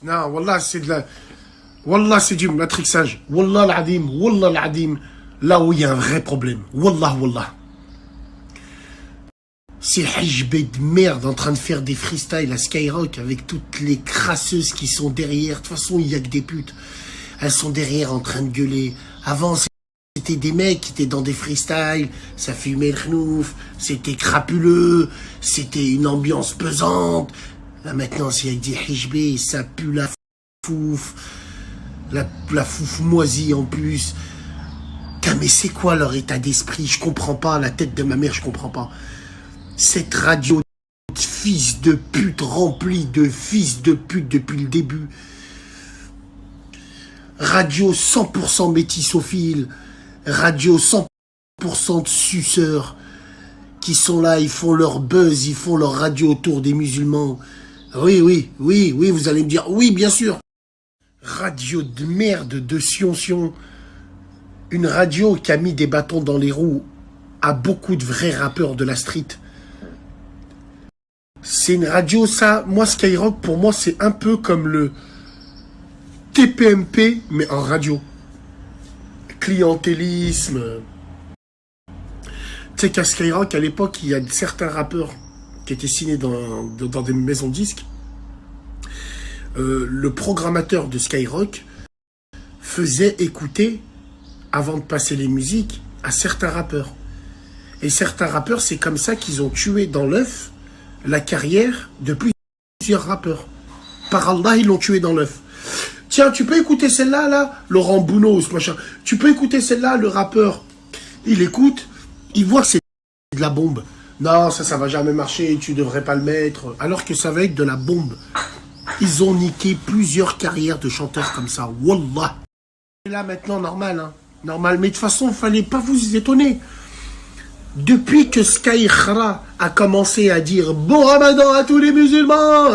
Non, Wallah, c'est de la... Wallah, c'est du matrixage. Wallah l'adim. Là où il y a un vrai problème. Wallah. Ces hijbés de merde en train de faire des freestyles à Skyrock avec toutes les crasseuses qui sont derrière. De toute façon, il n'y a que des putes. Elles sont derrière en train de gueuler. Avant, c'était des mecs qui étaient dans des freestyles. Ça fumait le khnouf. C'était crapuleux. C'était une ambiance pesante. Là, maintenant, c'est avec des hijbés. Ça pue la fouf. La fouf moisie en plus. Putain, mais c'est quoi leur état d'esprit? Je comprends pas. La tête de ma mère, je comprends pas. Cette radio de fils de pute remplie de fils de pute depuis le début. Radio 100% métissophile. Radio 100% de suceurs qui sont là, ils font leur buzz, ils font leur radio autour des musulmans. Oui, vous allez me dire, oui, bien sûr. Radio de merde de Sion. Une radio qui a mis des bâtons dans les roues à beaucoup de vrais rappeurs de la street. C'est une radio, ça, moi Skyrock, pour moi, c'est un peu comme le TPMP, mais en radio. Clientélisme. Tu sais qu'à Skyrock, à l'époque, il y a certains rappeurs qui étaient signés dans des maisons de disques. Le programmateur de Skyrock faisait écouter, avant de passer les musiques, à certains rappeurs. Et certains rappeurs, c'est comme ça qu'ils ont tué dans l'œuf la carrière de plusieurs rappeurs. Par Allah, ils l'ont tué dans l'œuf. Tiens, tu peux écouter celle-là, là, Laurent Bounot, ce machin. Tu peux écouter celle-là, le rappeur. Il écoute, il voit que c'est de la bombe. Non, ça va jamais marcher, tu devrais pas le mettre. Alors que ça va être de la bombe. Ils ont niqué plusieurs carrières de chanteurs comme ça. Wallah. Et là, maintenant, normal, hein. Normal. Mais de toute façon, fallait pas vous étonner. Depuis que Sky Khara a commencé à dire bon ramadan à tous les musulmans,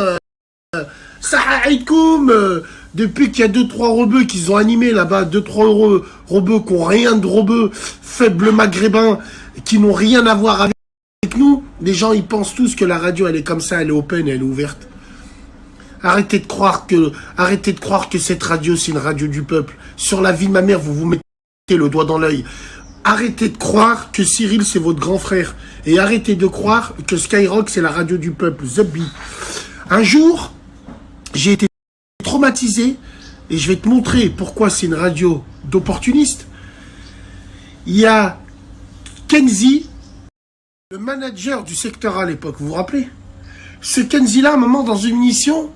Sahaïdkoum, depuis qu'il y a 2-3 rebeux qu'ils ont animés là-bas, 2-3 rebeux qui n'ont rien de rebeux, faibles maghrébins, qui n'ont rien à voir avec nous, les gens ils pensent tous que la radio elle est comme ça, elle est open, elle est ouverte. Arrêtez de croire que cette radio c'est une radio du peuple. Sur la vie de ma mère, vous mettez le doigt dans l'œil. Arrêtez de croire que Cyril c'est votre grand frère. Et arrêtez de croire que Skyrock c'est la radio du peuple. Zubbi. Un jour, j'ai été traumatisé et je vais te montrer pourquoi c'est une radio d'opportunistes. Il y a Kenzie, le manager du secteur A à l'époque, vous vous rappelez? Ce Kenzie-là, à un moment dans une émission,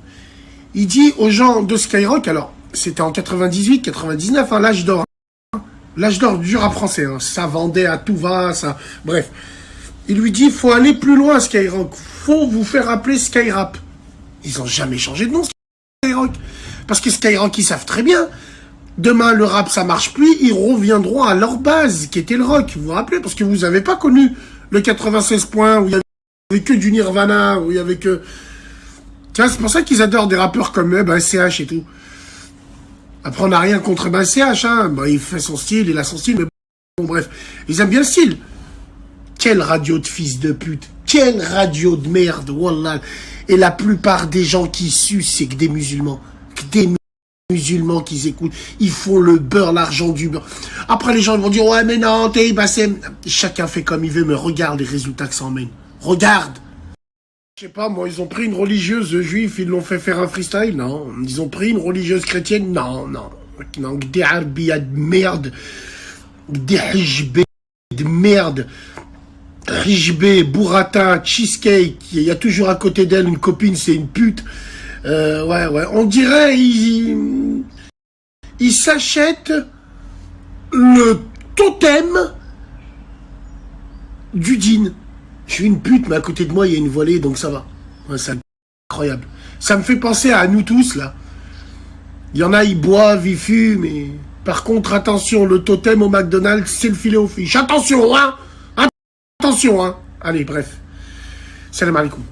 il dit aux gens de Skyrock, alors c'était en 98, 99, hein, l'âge d'or. L'âge d'or du rap français, hein. Ça vendait à tout va, ça... Bref. Il lui dit, faut aller plus loin, Skyrock. Faut vous faire appeler Skyrap. Ils ont jamais changé de nom, Skyrock. Parce que Skyrock, ils savent très bien. Demain, le rap, ça marche plus. Ils reviendront à leur base, qui était le rock. Vous vous rappelez? Parce que vous avez pas connu le 96 points, où il y avait que du Nirvana, où il y avait que... Tiens, c'est pour ça qu'ils adorent des rappeurs comme SCH et tout. Après, on n'a rien contre CH, hein. Bah, il fait son style, il a son style, mais bon, bref. Ils aiment bien le style. Quelle radio de fils de pute. Quelle radio de merde, wallah. Et la plupart des gens qui sucent, c'est que des musulmans. Que des musulmans qui écoutent. Ils font le beurre, l'argent du beurre. Après, les gens vont dire, ouais, mais non, chacun fait comme il veut, mais regarde les résultats que ça emmène. Regarde. Je sais pas, moi, ils ont pris une religieuse juive, ils l'ont fait faire un freestyle, non. Ils ont pris une religieuse chrétienne, non. Des arbia de merde, des hijbés de merde, hijbé, burrata, cheesecake, il y a toujours à côté d'elle une copine, c'est une pute. Ouais, on dirait, ils s'achètent le totem du djinn. Je suis une pute, mais à côté de moi, il y a une volée, donc ça va. Ouais, c'est incroyable. Ça me fait penser à nous tous, là. Il y en a, ils boivent, ils fument, mais... Par contre, attention, le totem au McDonald's, c'est le filet aux fiches. Attention, hein. Attention, hein. Allez, bref. Salam alaikum.